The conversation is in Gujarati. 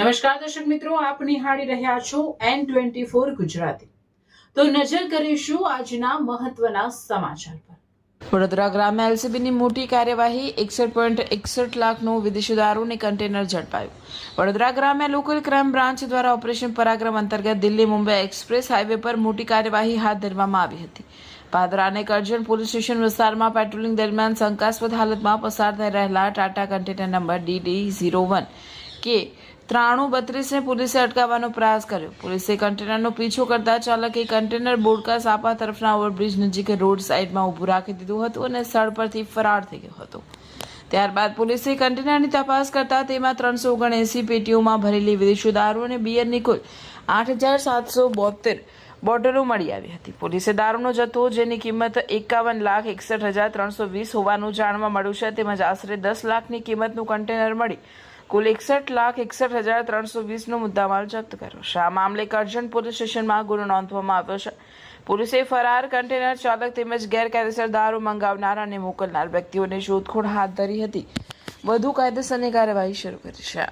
નમસ્કાર દર્શક મિત્રો, આપ નિહાળી રહ્યા છો N24 ગુજરાતી। તો નજર કરીશું આજના મહત્વના સમાચાર પર। વડોદરા ગ્રામ્ય એલસીબીની મોટી કાર્યવાહી 61.61 લાખનું વિદેશી દારૂની કન્ટેનર ઝડપાયું। વડોદરા ગ્રામ્ય લોકલ ક્રાઇમ બ્રાન્ચ દ્વારા ઓપરેશન પરાક્રમ અંતર્ગત દિલ્હી મુંબઈ એક્સપ્રેસ હાઈવે પર મોટી કાર્યવાહી હાથ ધરવામાં આવી હતી। પાદરા અને કરજણ પોલીસ સ્ટેશન વિસ્તારમાં પેટ્રોલિંગ દરમિયાન શંકાસ્પદ હાલતમાં પસાર થઈ રહેલા ટાટા કન્ટેનર નંબર DD01 કે 9332 પોલીસે અટકાવવાનો પ્રયાસ કર્યો। પોલીસે કન્ટેનરનો પીછો કરતા ચાલકે કન્ટેનર બોડકા સાપા તરફના ઓવરબ્રિજ નજીક રોડ સાઈડમાં ઊભું રાખી દીધું હતું અને સ્થળ પરથી ફરાર થઈ ગયો હતો। ત્યારબાદ પોલીસે કન્ટેનરની તપાસ કરતા તેમાં 379 પેટીઓમાં ભરેલી વિદેશી દારૂ અને બિયરની કુલ 8772 બોટલો મળી આવી હતી। પોલીસે દારૂનો જથ્થો જેની કિંમત 51,61,320 હોવાનું જાણવા મળ્યું છે, તેમજ આશરે 10 લાખની કિંમતનું કન્ટેનર મળી કુલ 61,61,320નો મુદ્દામાલ જપ્ત કર્યો છે। આ મામલે કરજણ પોલીસ સ્ટેશનમાં ગુનો નોંધવામાં આવ્યો છે। પોલીસે ફરાર કન્ટેનર ચાલક તેમજ ગેરકાયદેસર દારૂ મંગાવનાર અને મોકલનાર વ્યક્તિઓની શોધખોળ હાથ ધરી હતી। વધુ કાયદેસરની કાર્યવાહી શરૂ કરી છે।